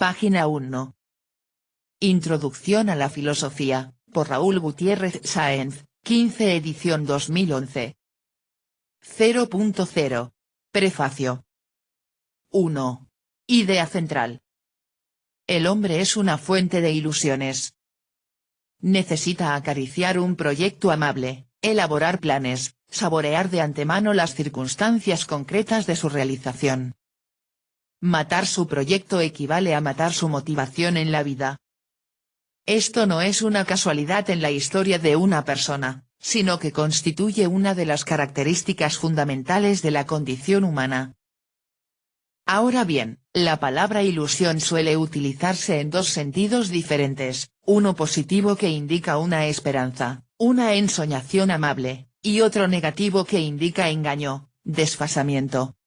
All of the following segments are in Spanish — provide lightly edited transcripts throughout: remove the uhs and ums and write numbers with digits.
Página 1. Introducción a la filosofía, por Raúl Gutiérrez Sáenz, 15 edición 2011. 0.0. Prefacio. 1. Idea central. El hombre es una fuente de ilusiones. Necesita acariciar un proyecto amable, elaborar planes, saborear de antemano las circunstancias concretas de su realización. Matar su proyecto equivale a matar su motivación en la vida. Esto no es una casualidad en la historia de una persona, sino que constituye una de las características fundamentales de la condición humana. Ahora bien, la palabra ilusión suele utilizarse en dos sentidos diferentes, uno positivo que indica una esperanza, una ensoñación amable, y otro negativo que indica engaño, desfasamiento.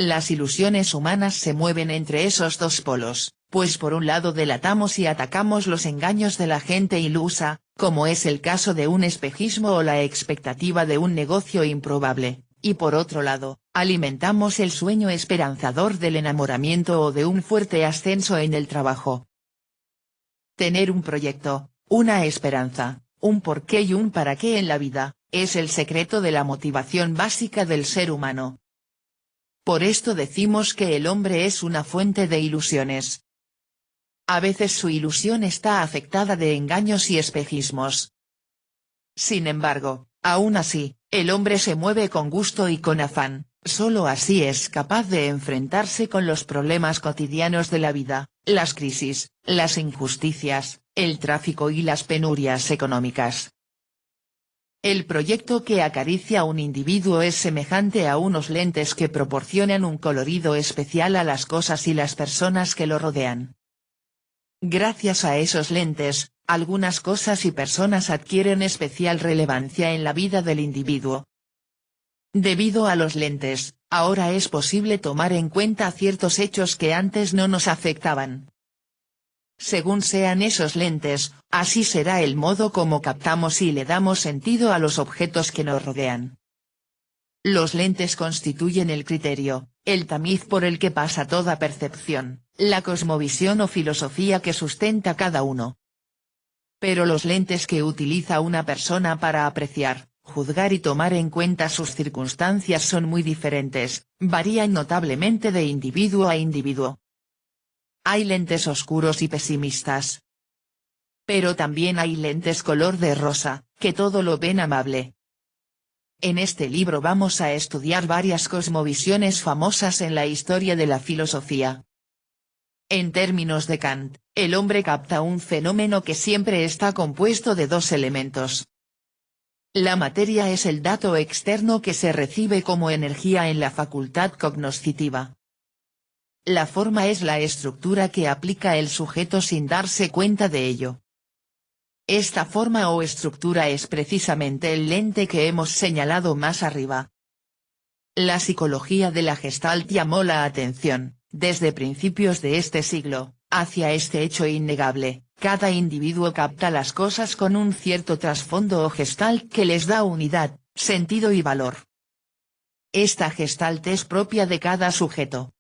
Las ilusiones humanas se mueven entre esos dos polos, pues por un lado delatamos y atacamos los engaños de la gente ilusa, como es el caso de un espejismo o la expectativa de un negocio improbable, y por otro lado, alimentamos el sueño esperanzador del enamoramiento o de un fuerte ascenso en el trabajo. Tener un proyecto, una esperanza, un porqué y un para qué en la vida, es el secreto de la motivación básica del ser humano. Por esto decimos que el hombre es una fuente de ilusiones. A veces su ilusión está afectada de engaños y espejismos. Sin embargo, aún así, el hombre se mueve con gusto y con afán, solo así es capaz de enfrentarse con los problemas cotidianos de la vida, las crisis, las injusticias, el tráfico y las penurias económicas. El proyecto que acaricia a un individuo es semejante a unos lentes que proporcionan un colorido especial a las cosas y las personas que lo rodean. Gracias a esos lentes, algunas cosas y personas adquieren especial relevancia en la vida del individuo. Debido a los lentes, ahora es posible tomar en cuenta ciertos hechos que antes no nos afectaban. Según sean esos lentes, así será el modo como captamos y le damos sentido a los objetos que nos rodean. Los lentes constituyen el criterio, el tamiz por el que pasa toda percepción, la cosmovisión o filosofía que sustenta cada uno. Pero los lentes que utiliza una persona para apreciar, juzgar y tomar en cuenta sus circunstancias son muy diferentes, varían notablemente de individuo a individuo. Hay lentes oscuros y pesimistas. Pero también hay lentes color de rosa, que todo lo ven amable. En este libro vamos a estudiar varias cosmovisiones famosas en la historia de la filosofía. En términos de Kant, el hombre capta un fenómeno que siempre está compuesto de dos elementos. La materia es el dato externo que se recibe como energía en la facultad cognoscitiva. La forma es la estructura que aplica el sujeto sin darse cuenta de ello. Esta forma o estructura es precisamente el lente que hemos señalado más arriba. La psicología de la Gestalt llamó la atención, desde principios de este siglo, hacia este hecho innegable: cada individuo capta las cosas con un cierto trasfondo o Gestalt que les da unidad, sentido y valor. Esta Gestalt es propia de cada sujeto.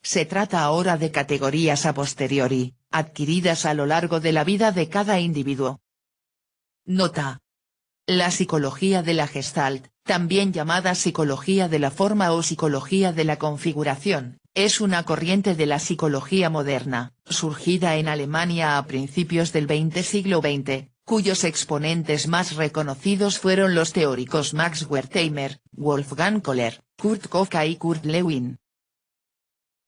Se trata ahora de categorías a posteriori, adquiridas a lo largo de la vida de cada individuo. Nota. La psicología de la Gestalt, también llamada psicología de la forma o psicología de la configuración, es una corriente de la psicología moderna, surgida en Alemania a principios del siglo XX, cuyos exponentes más reconocidos fueron los teóricos Max Wertheimer, Wolfgang Kohler, Kurt Koka y Kurt Lewin.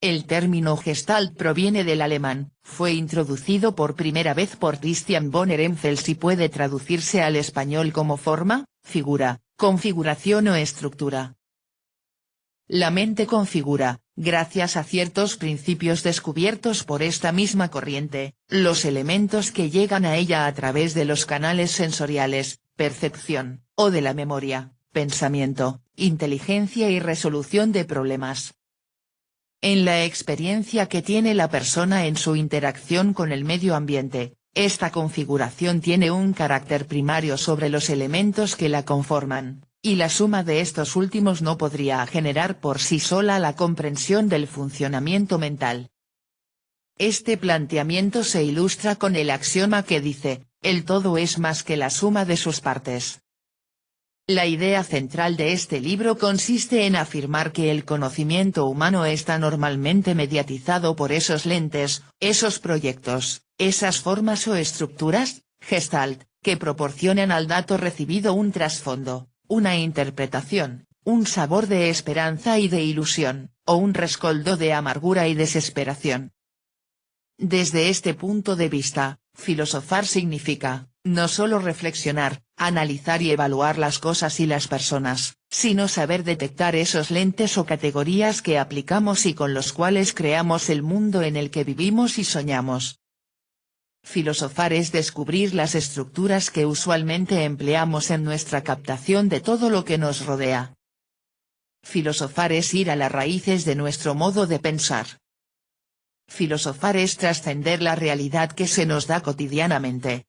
El término Gestalt proviene del alemán, fue introducido por primera vez por Christian von Ehrenfels y puede traducirse al español como forma, figura, configuración o estructura. La mente configura, gracias a ciertos principios descubiertos por esta misma corriente, los elementos que llegan a ella a través de los canales sensoriales, percepción, o de la memoria, pensamiento, inteligencia y resolución de problemas. En la experiencia que tiene la persona en su interacción con el medio ambiente, esta configuración tiene un carácter primario sobre los elementos que la conforman, y la suma de estos últimos no podría generar por sí sola la comprensión del funcionamiento mental. Este planteamiento se ilustra con el axioma que dice, el todo es más que la suma de sus partes. La idea central de este libro consiste en afirmar que el conocimiento humano está normalmente mediatizado por esos lentes, esos proyectos, esas formas o estructuras, gestalt, que proporcionan al dato recibido un trasfondo, una interpretación, un sabor de esperanza y de ilusión, o un rescoldo de amargura y desesperación. Desde este punto de vista, filosofar significa, no solo reflexionar, analizar y evaluar las cosas y las personas, sino saber detectar esos lentes o categorías que aplicamos y con los cuales creamos el mundo en el que vivimos y soñamos. Filosofar es descubrir las estructuras que usualmente empleamos en nuestra captación de todo lo que nos rodea. Filosofar es ir a las raíces de nuestro modo de pensar. Filosofar es trascender la realidad que se nos da cotidianamente.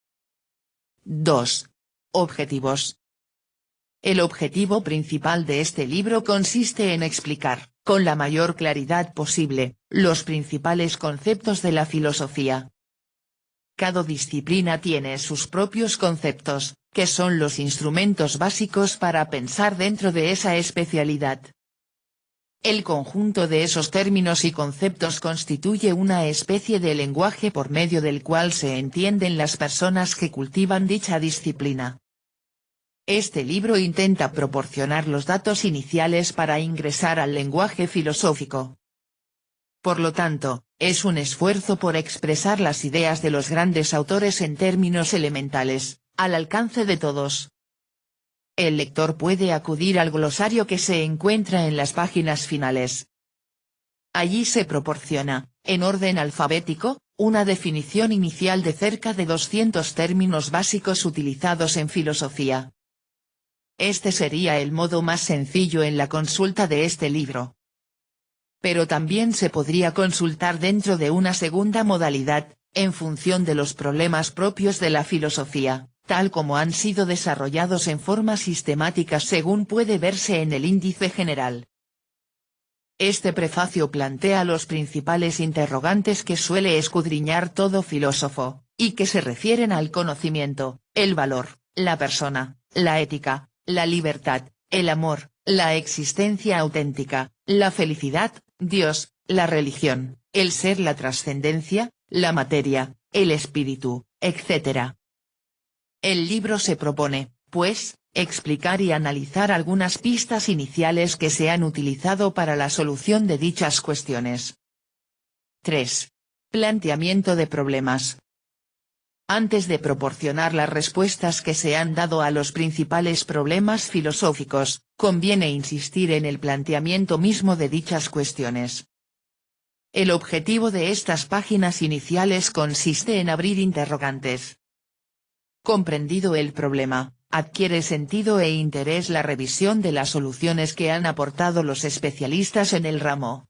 2. Objetivos. El objetivo principal de este libro consiste en explicar, con la mayor claridad posible, los principales conceptos de la filosofía. Cada disciplina tiene sus propios conceptos, que son los instrumentos básicos para pensar dentro de esa especialidad. El conjunto de esos términos y conceptos constituye una especie de lenguaje por medio del cual se entienden las personas que cultivan dicha disciplina. Este libro intenta proporcionar los datos iniciales para ingresar al lenguaje filosófico. Por lo tanto, es un esfuerzo por expresar las ideas de los grandes autores en términos elementales, al alcance de todos. El lector puede acudir al glosario que se encuentra en las páginas finales. Allí se proporciona, en orden alfabético, una definición inicial de cerca de 200 términos básicos utilizados en filosofía. Este sería el modo más sencillo en la consulta de este libro. Pero también se podría consultar dentro de una segunda modalidad, en función de los problemas propios de la filosofía, tal como han sido desarrollados en forma sistemática según puede verse en el índice general. Este prefacio plantea los principales interrogantes que suele escudriñar todo filósofo, y que se refieren al conocimiento, el valor, la persona, la ética, la libertad, el amor, la existencia auténtica, la felicidad, Dios, la religión, el ser, la trascendencia, la materia, el espíritu, etc. El libro se propone, pues, explicar y analizar algunas pistas iniciales que se han utilizado para la solución de dichas cuestiones. 3. Planteamiento de problemas. Antes de proporcionar las respuestas que se han dado a los principales problemas filosóficos, conviene insistir en el planteamiento mismo de dichas cuestiones. El objetivo de estas páginas iniciales consiste en abrir interrogantes. Comprendido el problema, adquiere sentido e interés la revisión de las soluciones que han aportado los especialistas en el ramo.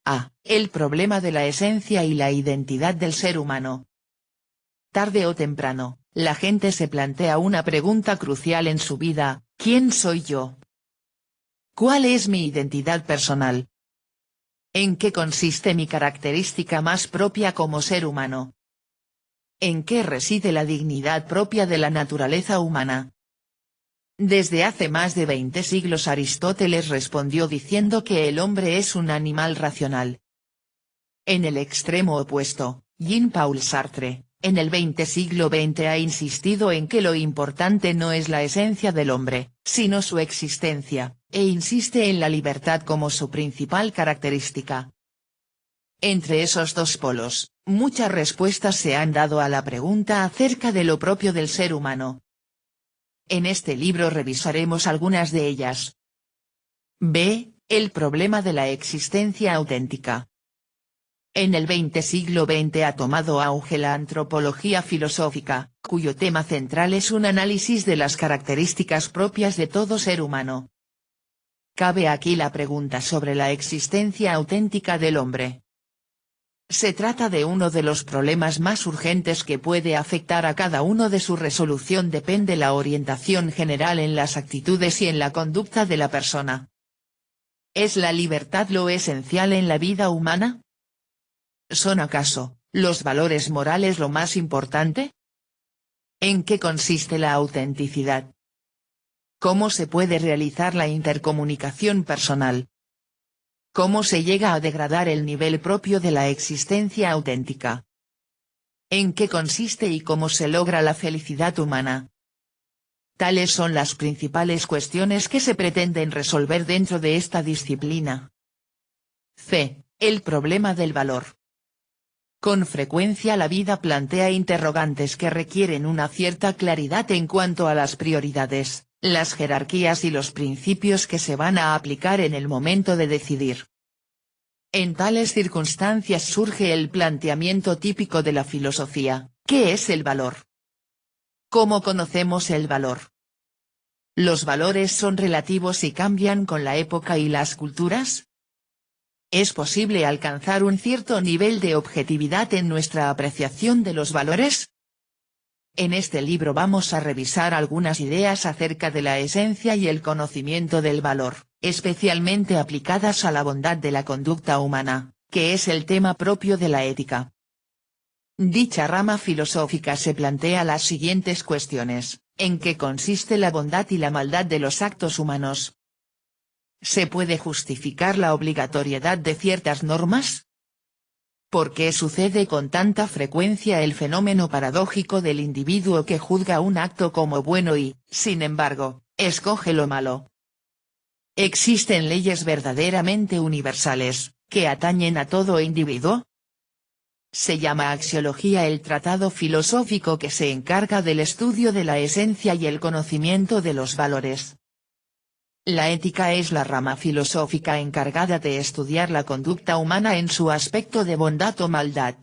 A. El problema de la esencia y la identidad del ser humano. Tarde o temprano, la gente se plantea una pregunta crucial en su vida: ¿quién soy yo? ¿Cuál es mi identidad personal? ¿En qué consiste mi característica más propia como ser humano? ¿En qué reside la dignidad propia de la naturaleza humana? Desde hace más de 20 siglos Aristóteles respondió diciendo que el hombre es un animal racional. En el extremo opuesto, Jean-Paul Sartre, en el siglo XX ha insistido en que lo importante no es la esencia del hombre, sino su existencia, e insiste en la libertad como su principal característica. Entre esos dos polos, muchas respuestas se han dado a la pregunta acerca de lo propio del ser humano. En este libro revisaremos algunas de ellas. B. El problema de la existencia auténtica. En el siglo XX ha tomado auge la antropología filosófica, cuyo tema central es un análisis de las características propias de todo ser humano. Cabe aquí la pregunta sobre la existencia auténtica del hombre. Se trata de uno de los problemas más urgentes que puede afectar a cada uno. De su resolución depende la orientación general en las actitudes y en la conducta de la persona. ¿Es la libertad lo esencial en la vida humana? ¿Son acaso los valores morales lo más importante? ¿En qué consiste la autenticidad? ¿Cómo se puede realizar la intercomunicación personal? ¿Cómo se llega a degradar el nivel propio de la existencia auténtica? ¿En qué consiste y cómo se logra la felicidad humana? Tales son las principales cuestiones que se pretenden resolver dentro de esta disciplina. C. El problema del valor. Con frecuencia la vida plantea interrogantes que requieren una cierta claridad en cuanto a las prioridades, las jerarquías y los principios que se van a aplicar en el momento de decidir. En tales circunstancias surge el planteamiento típico de la filosofía: ¿qué es el valor? ¿Cómo conocemos el valor? ¿Los valores son relativos y cambian con la época y las culturas? ¿Es posible alcanzar un cierto nivel de objetividad en nuestra apreciación de los valores? En este libro vamos a revisar algunas ideas acerca de la esencia y el conocimiento del valor, especialmente aplicadas a la bondad de la conducta humana, que es el tema propio de la ética. Dicha rama filosófica se plantea las siguientes cuestiones: ¿en qué consiste la bondad y la maldad de los actos humanos? ¿Se puede justificar la obligatoriedad de ciertas normas? ¿Por qué sucede con tanta frecuencia el fenómeno paradójico del individuo que juzga un acto como bueno y, sin embargo, escoge lo malo? ¿Existen leyes verdaderamente universales, que atañen a todo individuo? Se llama axiología el tratado filosófico que se encarga del estudio de la esencia y el conocimiento de los valores. La ética es la rama filosófica encargada de estudiar la conducta humana en su aspecto de bondad o maldad.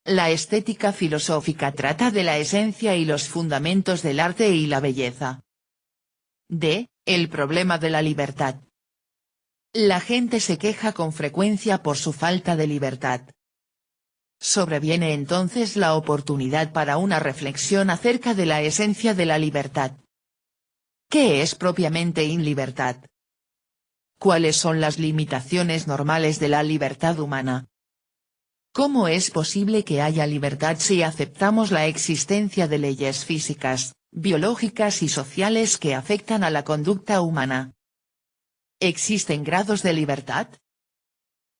La estética filosófica trata de la esencia y los fundamentos del arte y la belleza. D. El problema de la libertad. La gente se queja con frecuencia por su falta de libertad. Sobreviene entonces la oportunidad para una reflexión acerca de la esencia de la libertad. ¿Qué es propiamente libertad? ¿Cuáles son las limitaciones normales de la libertad humana? ¿Cómo es posible que haya libertad si aceptamos la existencia de leyes físicas, biológicas y sociales que afectan a la conducta humana? ¿Existen grados de libertad?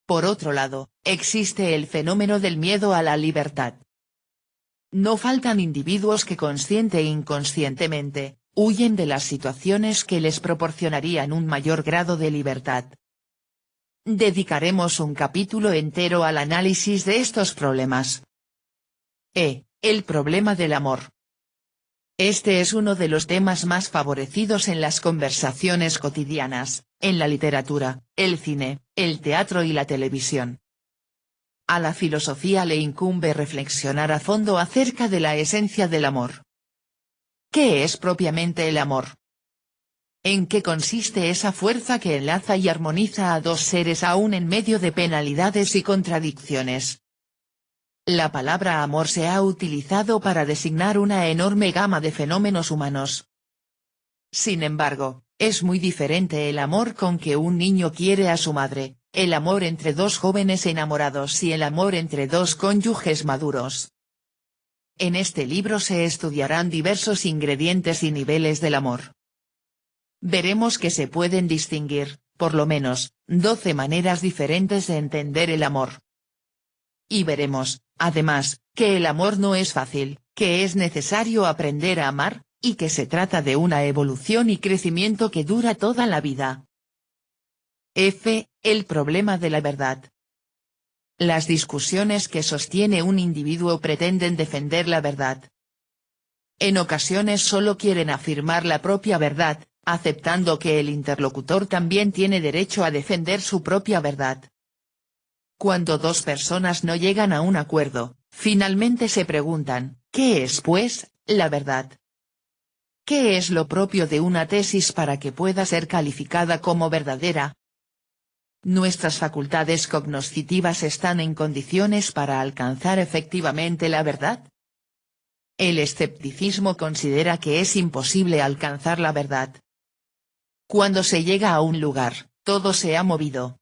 Por otro lado, existe el fenómeno del miedo a la libertad. No faltan individuos que consciente e inconscientemente huyen de las situaciones que les proporcionarían un mayor grado de libertad. Dedicaremos un capítulo entero al análisis de estos problemas. El problema del amor. Este es uno de los temas más favorecidos en las conversaciones cotidianas, en la literatura, el cine, el teatro y la televisión. A la filosofía le incumbe reflexionar a fondo acerca de la esencia del amor. ¿Qué es propiamente el amor? ¿En qué consiste esa fuerza que enlaza y armoniza a dos seres aún en medio de penalidades y contradicciones? La palabra amor se ha utilizado para designar una enorme gama de fenómenos humanos. Sin embargo, es muy diferente el amor con que un niño quiere a su madre, el amor entre dos jóvenes enamorados y el amor entre dos cónyuges maduros. En este libro se estudiarán diversos ingredientes y niveles del amor. Veremos que se pueden distinguir, por lo menos, 12 maneras diferentes de entender el amor. Y veremos, además, que el amor no es fácil, que es necesario aprender a amar, y que se trata de una evolución y crecimiento que dura toda la vida. El problema de la verdad. Las discusiones que sostiene un individuo pretenden defender la verdad. En ocasiones solo quieren afirmar la propia verdad, aceptando que el interlocutor también tiene derecho a defender su propia verdad. Cuando dos personas no llegan a un acuerdo, finalmente se preguntan, ¿qué es pues, la verdad? ¿Qué es lo propio de una tesis para que pueda ser calificada como verdadera? ¿Nuestras facultades cognoscitivas están en condiciones para alcanzar efectivamente la verdad? El escepticismo considera que es imposible alcanzar la verdad. Cuando se llega a un lugar, todo se ha movido.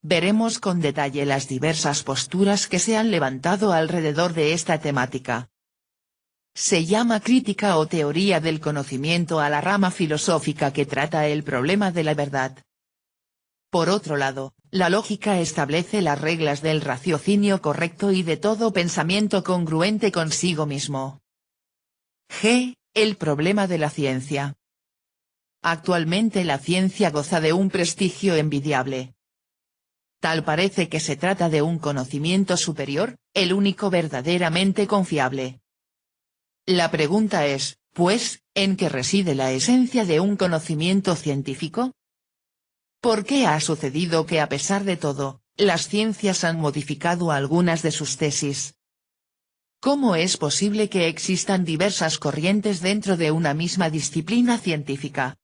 veremos con detalle las diversas posturas que se han levantado alrededor de esta temática. Se llama crítica o teoría del conocimiento a la rama filosófica que trata el problema de la verdad. Por otro lado, la lógica establece las reglas del raciocinio correcto y de todo pensamiento congruente consigo mismo. G. El problema de la ciencia. Actualmente la ciencia goza de un prestigio envidiable. Tal parece que se trata de un conocimiento superior, el único verdaderamente confiable. La pregunta es, pues, ¿en qué reside la esencia de un conocimiento científico? ¿Por qué ha sucedido que a pesar de todo, las ciencias han modificado algunas de sus tesis? ¿Cómo es posible que existan diversas corrientes dentro de una misma disciplina científica?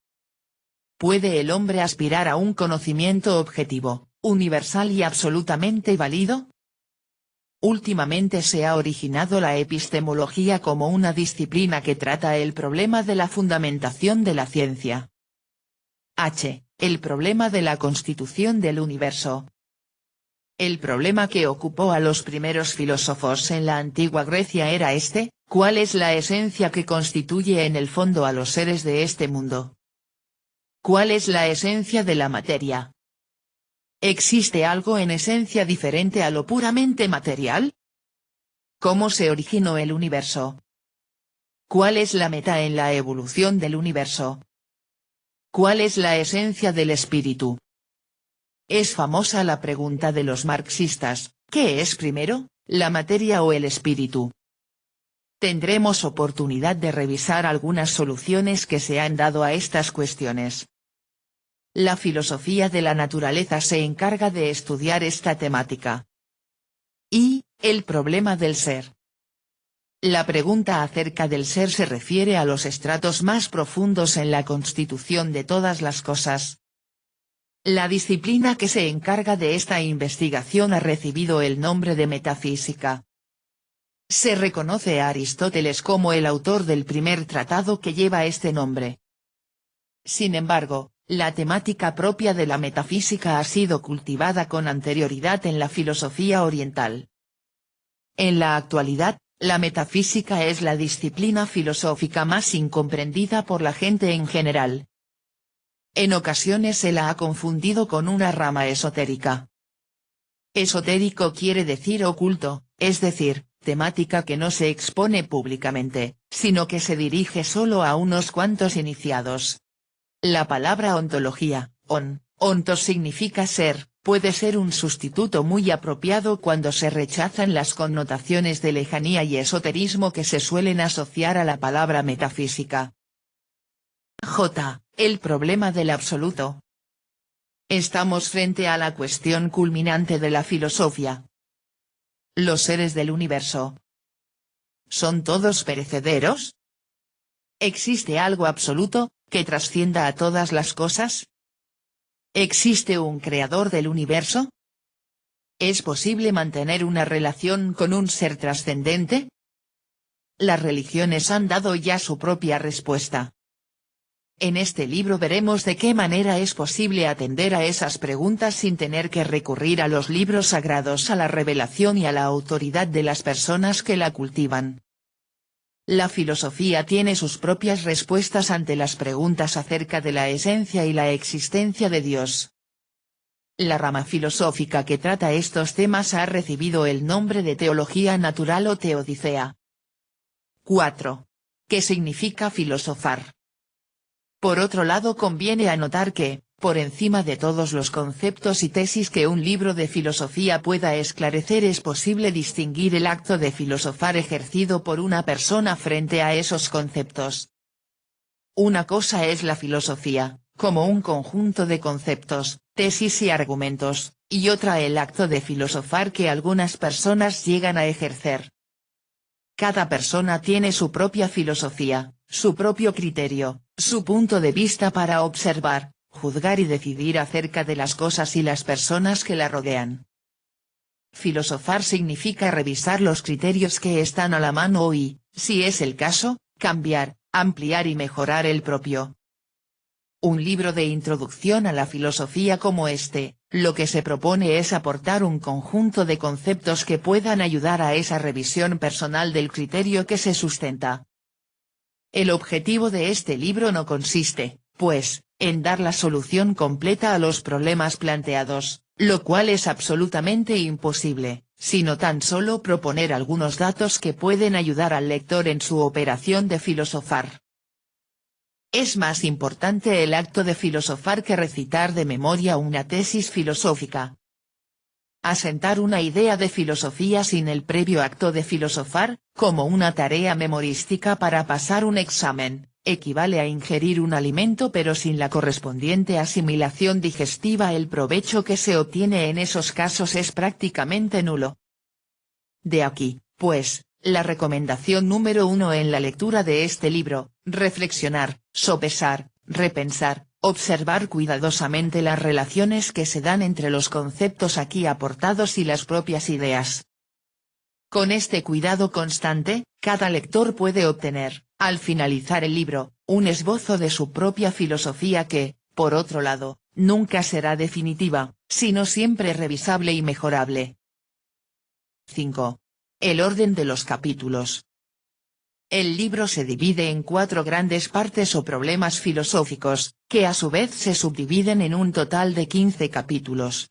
¿Puede el hombre aspirar a un conocimiento objetivo, universal y absolutamente válido? Últimamente se ha originado la epistemología como una disciplina que trata el problema de la fundamentación de la ciencia. H. El problema de la constitución del universo. El problema que ocupó a los primeros filósofos en la antigua Grecia era este: ¿cuál es la esencia que constituye en el fondo a los seres de este mundo? ¿Cuál es la esencia de la materia? ¿Existe algo en esencia diferente a lo puramente material? ¿Cómo se originó el universo? ¿Cuál es la meta en la evolución del universo? ¿Cuál es la esencia del espíritu? Es famosa la pregunta de los marxistas: ¿qué es primero, la materia o el espíritu? Tendremos oportunidad de revisar algunas soluciones que se han dado a estas cuestiones. La filosofía de la naturaleza se encarga de estudiar esta temática. Y, el problema del ser. La pregunta acerca del ser se refiere a los estratos más profundos en la constitución de todas las cosas. La disciplina que se encarga de esta investigación ha recibido el nombre de metafísica. Se reconoce a Aristóteles como el autor del primer tratado que lleva este nombre. Sin embargo, la temática propia de la metafísica ha sido cultivada con anterioridad en la filosofía oriental. En la actualidad, la metafísica es la disciplina filosófica más incomprendida por la gente en general. En ocasiones se la ha confundido con una rama esotérica. Esotérico quiere decir oculto, es decir, temática que no se expone públicamente, sino que se dirige solo a unos cuantos iniciados. La palabra ontología, ontos significa ser, puede ser un sustituto muy apropiado cuando se rechazan las connotaciones de lejanía y esoterismo que se suelen asociar a la palabra metafísica. J. El problema del absoluto. Estamos frente a la cuestión culminante de la filosofía. Los seres del universo. ¿Son todos perecederos? ¿Existe algo absoluto, que trascienda a todas las cosas? ¿Existe un creador del universo? ¿Es posible mantener una relación con un ser trascendente? Las religiones han dado ya su propia respuesta. En este libro veremos de qué manera es posible atender a esas preguntas sin tener que recurrir a los libros sagrados, a la revelación y a la autoridad de las personas que la cultivan. La filosofía tiene sus propias respuestas ante las preguntas acerca de la esencia y la existencia de Dios. La rama filosófica que trata estos temas ha recibido el nombre de teología natural o teodicea. 4. ¿Qué significa filosofar? Por otro lado, conviene anotar que, por encima de todos los conceptos y tesis que un libro de filosofía pueda esclarecer, es posible distinguir el acto de filosofar ejercido por una persona frente a esos conceptos. Una cosa es la filosofía, como un conjunto de conceptos, tesis y argumentos, y otra el acto de filosofar que algunas personas llegan a ejercer. Cada persona tiene su propia filosofía, su propio criterio, su punto de vista para observar, juzgar y decidir acerca de las cosas y las personas que la rodean. Filosofar significa revisar los criterios que están a la mano y, si es el caso, cambiar, ampliar y mejorar el propio. Un libro de introducción a la filosofía como este, lo que se propone es aportar un conjunto de conceptos que puedan ayudar a esa revisión personal del criterio que se sustenta. El objetivo de este libro no consiste, pues, en dar la solución completa a los problemas planteados, lo cual es absolutamente imposible, sino tan solo proponer algunos datos que pueden ayudar al lector en su operación de filosofar. Es más importante el acto de filosofar que recitar de memoria una tesis filosófica. Asentar una idea de filosofía sin el previo acto de filosofar, como una tarea memorística para pasar un examen, equivale a ingerir un alimento pero sin la correspondiente asimilación digestiva. El provecho que se obtiene en esos casos es prácticamente nulo. De aquí, pues, la recomendación número 1 en la lectura de este libro: reflexionar, sopesar, repensar, observar cuidadosamente las relaciones que se dan entre los conceptos aquí aportados y las propias ideas. Con este cuidado constante, cada lector puede obtener, al finalizar el libro, un esbozo de su propia filosofía que, por otro lado, nunca será definitiva, sino siempre revisable y mejorable. 5. El orden de los capítulos. El libro se divide en 4 grandes partes o problemas filosóficos, que a su vez se subdividen en un total de 15 capítulos.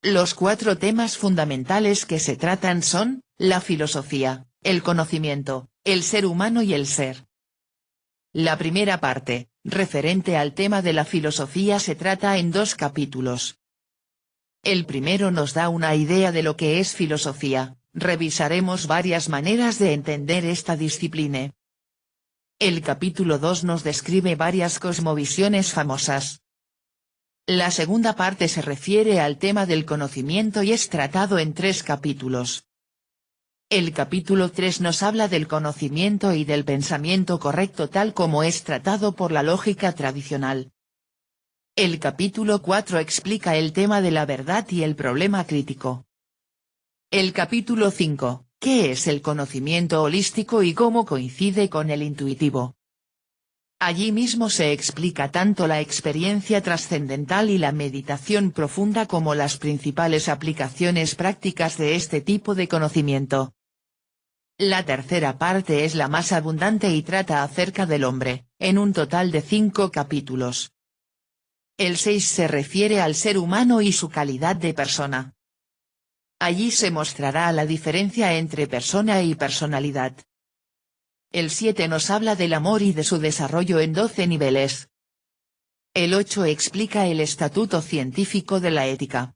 Los 4 temas fundamentales que se tratan son: la filosofía, el conocimiento, el ser humano y el ser. La primera parte, referente al tema de la filosofía, se trata en 2 capítulos. El primero nos da una idea de lo que es filosofía. Revisaremos varias maneras de entender esta disciplina. El capítulo 2 nos describe varias cosmovisiones famosas. La segunda parte se refiere al tema del conocimiento y es tratado en 3 capítulos. El capítulo 3 nos habla del conocimiento y del pensamiento correcto tal como es tratado por la lógica tradicional. El capítulo 4 explica el tema de la verdad y el problema crítico. El capítulo 5, ¿qué es el conocimiento holístico y cómo coincide con el intuitivo? Allí mismo se explica tanto la experiencia trascendental y la meditación profunda como las principales aplicaciones prácticas de este tipo de conocimiento. La tercera parte es la más abundante y trata acerca del hombre, en un total de 5 capítulos. El 6 se refiere al ser humano y su calidad de persona. Allí se mostrará la diferencia entre persona y personalidad. El 7 nos habla del amor y de su desarrollo en 12 niveles. El 8 explica el estatuto científico de la ética.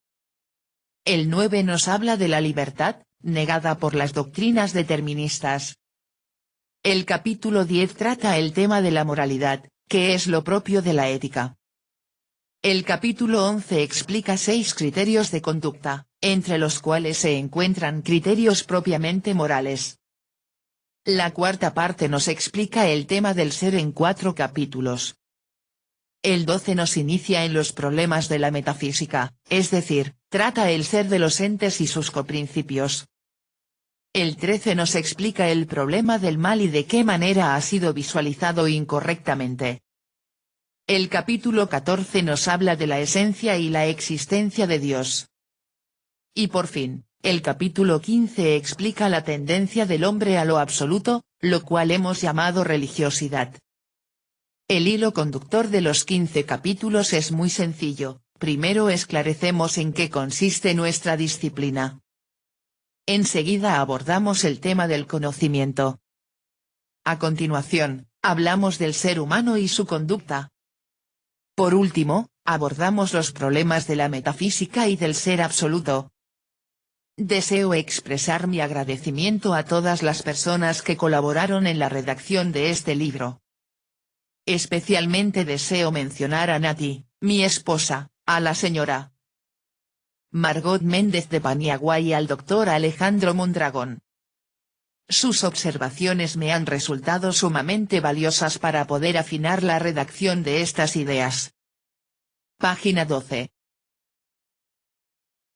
El 9 nos habla de la libertad, negada por las doctrinas deterministas. El capítulo 10 trata el tema de la moralidad, que es lo propio de la ética. El capítulo 11 explica 6 criterios de conducta, entre los cuales se encuentran criterios propiamente morales. La cuarta parte nos explica el tema del ser en 4 capítulos. El 12 nos inicia en los problemas de la metafísica, es decir, trata el ser de los entes y sus coprincipios. El 13 nos explica el problema del mal y de qué manera ha sido visualizado incorrectamente. El capítulo 14 nos habla de la esencia y la existencia de Dios. Y por fin, el capítulo 15 explica la tendencia del hombre a lo absoluto, lo cual hemos llamado religiosidad. El hilo conductor de los 15 capítulos es muy sencillo: primero esclarecemos en qué consiste nuestra disciplina. Enseguida abordamos el tema del conocimiento. A continuación, hablamos del ser humano y su conducta. Por último, abordamos los problemas de la metafísica y del ser absoluto. Deseo expresar mi agradecimiento a todas las personas que colaboraron en la redacción de este libro. Especialmente deseo mencionar a Nati, mi esposa, a la señora Margot Méndez de Paniagua y al doctor Alejandro Mondragón. Sus observaciones me han resultado sumamente valiosas para poder afinar la redacción de estas ideas. Página 12.